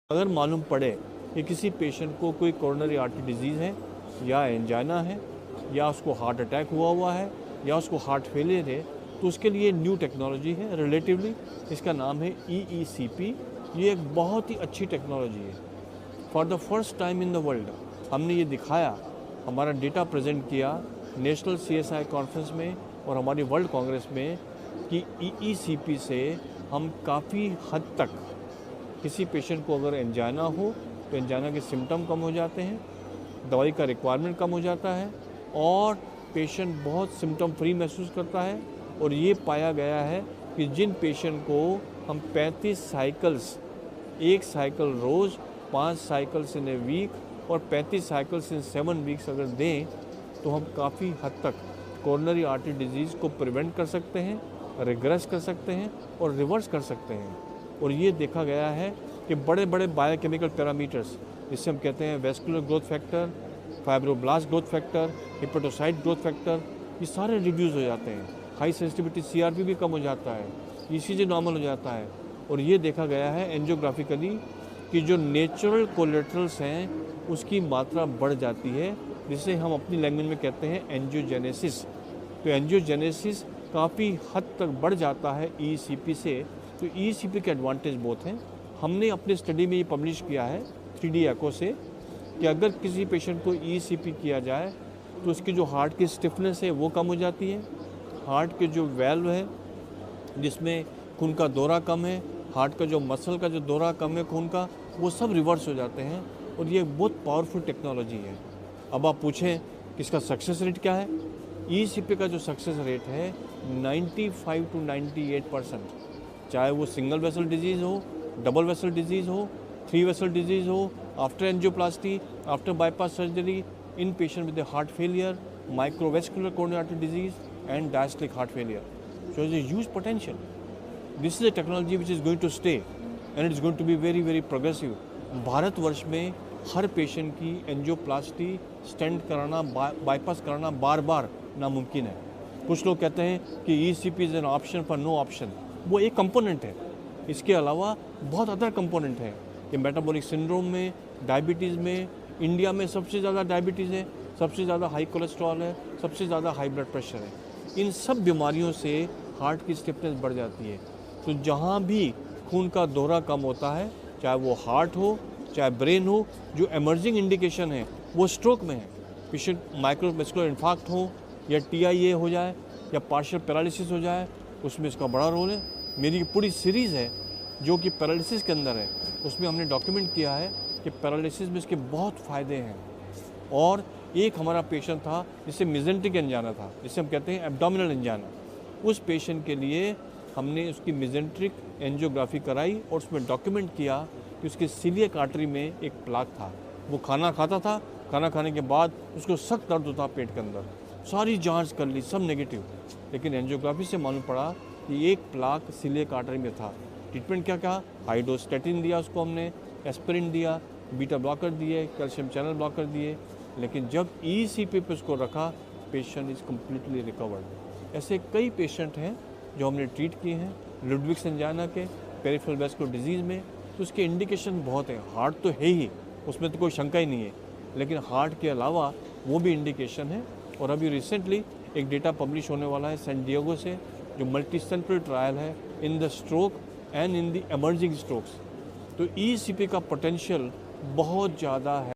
अगर मालूम पड़े कि किसी पेशेंट को कोई कोरोनरी आर्टरी डिजीज़ है या एंजाइना है या उसको हार्ट अटैक हुआ है या उसको हार्ट फेलियर है, तो उसके लिए न्यू टेक्नोलॉजी है रिलेटिवली, इसका नाम है EECP। ये एक बहुत ही अच्छी टेक्नोलॉजी है। For the first time in the world हमने ये दिखाया, हमारा डेटा प्रेजेंट किया नेशनल CSI कॉन्फ्रेंस में और हमारी वर्ल्ड कांग्रेस में कि EECP से हम काफ़ी हद तक किसी पेशेंट को अगर एंजाइना हो तो एंजाइना के सिम्टम कम हो जाते हैं, दवाई का रिक्वायरमेंट कम हो जाता है और पेशेंट बहुत सिम्टम फ्री महसूस करता है। और ये पाया गया है कि जिन पेशेंट को हम 35 साइकिल्स, एक साइकिल रोज़, 5 साइकिल्स इन ए वीक और 35 साइकिल्स इन 7 वीक्स अगर दें तो हम काफ़ी हद तक कोरोनरी आर्टरी डिजीज़ को प्रिवेंट कर सकते हैं, रिग्रेस कर सकते हैं और रिवर्स कर सकते हैं। और ये देखा गया है कि बड़े बड़े बायोकेमिकल पैरामीटर्स, जिससे हम कहते हैं vascular growth factor, fibroblast growth factor, hepatocyte growth factor, ये सारे रिड्यूस हो जाते हैं। हाई सेंसिटिविटी CRP भी कम हो जाता है, ECG नॉर्मल हो जाता है। और ये देखा गया है एंजियोग्राफिकली कि जो नेचुरल कोलेटरल्स हैं उसकी मात्रा बढ़ जाती है, जिसे हम अपनी लैंग्वेज में कहते हैं एंजियोजेनेसिस। तो एंजियोजेनेसिस काफ़ी हद तक बढ़ जाता है EECP से। तो EECP के एडवांटेज बहुत हैं। हमने अपने स्टडी में ये पब्लिश किया है 3D एको से कि अगर किसी पेशेंट को EECP किया जाए तो उसकी जो हार्ट की स्टिफनेस है वो कम हो जाती है, हार्ट के जो वेल्व है जिसमें खून का दौरा कम है, हार्ट का जो मसल का जो दौरा कम है खून का, वो सब रिवर्स हो जाते हैं। और ये बहुत पावरफुल टेक्नोलॉजी है। अब आप पूछें कि इसका सक्सेस रेट क्या है? EECP का जो सक्सेस रेट है 95 to 98%, चाहे वो सिंगल वेसल डिजीज़ हो, डबल वेसल डिजीज़ हो, 3 वेसल डिजीज़ हो, after angioplasty, after bypass surgery, in patient with heart failure, microvascular coronary artery disease and diastolic heart failure. So there's a huge potential. This is a technology which is going to stay and it's going to be very very progressive. Bharatvarsh में हर patient की angioplasty, stent कराना, bypass कराना बार बार नामुमकिन है। कुछ लोग कहते हैं कि EECP is an option for no option. वो एक कंपोनेंट है, इसके अलावा बहुत अदर कंपोनेंट है। ये मेटाबॉलिक सिंड्रोम में, डायबिटीज़ में, इंडिया में सबसे ज़्यादा डायबिटीज़ है, सबसे ज़्यादा हाई कोलेस्ट्रॉल है, सबसे ज़्यादा हाई ब्लड प्रेशर है। इन सब बीमारियों से हार्ट की स्टिफनेस बढ़ जाती है। तो जहाँ भी खून का दौरा कम होता है, चाहे वो हार्ट हो, चाहे ब्रेन हो, जो एमर्जिंग इंडिकेशन है वो स्ट्रोक में है। पेशेंट माइक्रोवेस्कुलर इन्फार्क्ट हो या TIA हो जाए या पार्शियल पैरालिसिस हो जाए, उसमें इसका बड़ा रोल है। मेरी पूरी सीरीज़ है जो कि पैरालिसिस के अंदर है, उसमें हमने डॉक्यूमेंट किया है कि पैरालिसिस में इसके बहुत फ़ायदे हैं। और एक हमारा पेशेंट था जिसे मेजेंटिक एंजाइना था, जिसे हम कहते हैं एब्डोमिनल एंजाइना। उस पेशेंट के लिए हमने उसकी मेजेंट्रिक एंजियोग्राफी कराई और उसमें डॉक्यूमेंट किया कि उसके सीलियक आर्टरी में एक प्लाक था। वो खाना खाता था, खाना खाने के बाद उसको सख्त दर्द होता पेट के अंदर, सारी जांच कर ली, सब नेगेटिव, लेकिन एंजियोग्राफी से मालूम पड़ा कि एक प्लाक सीलियक आर्टरी में था। ट्रीटमेंट क्या क्या? हाई डोज स्टेटिन दिया उसको हमने, एस्पिरिन दिया, बीटा ब्लॉकर दिए, कैल्शियम चैनल ब्लॉकर दिए। लेकिन जब EECP पे उसको रखा, पेशेंट इज़ कम्प्लीटली रिकवर्ड। ऐसे कई पेशेंट हैं जो हमने ट्रीट किए हैं लुडविग्स एंजाइना के, पेरिफेरल वैस्कुलर डिजीज़ में। तो उसके इंडिकेशन बहुत हैं। हार्ट तो है ही, उसमें तो कोई शंका ही नहीं है, लेकिन हार्ट के अलावा वो भी इंडिकेशन है। और अभी रिसेंटली एक डेटा पब्लिश होने वाला है सैन डिएगो से, जो मल्टी सेंट्रल ट्रायल है in the stroke and in the emerging strokes. तो EECP का पोटेंशियल बहुत ज़्यादा है।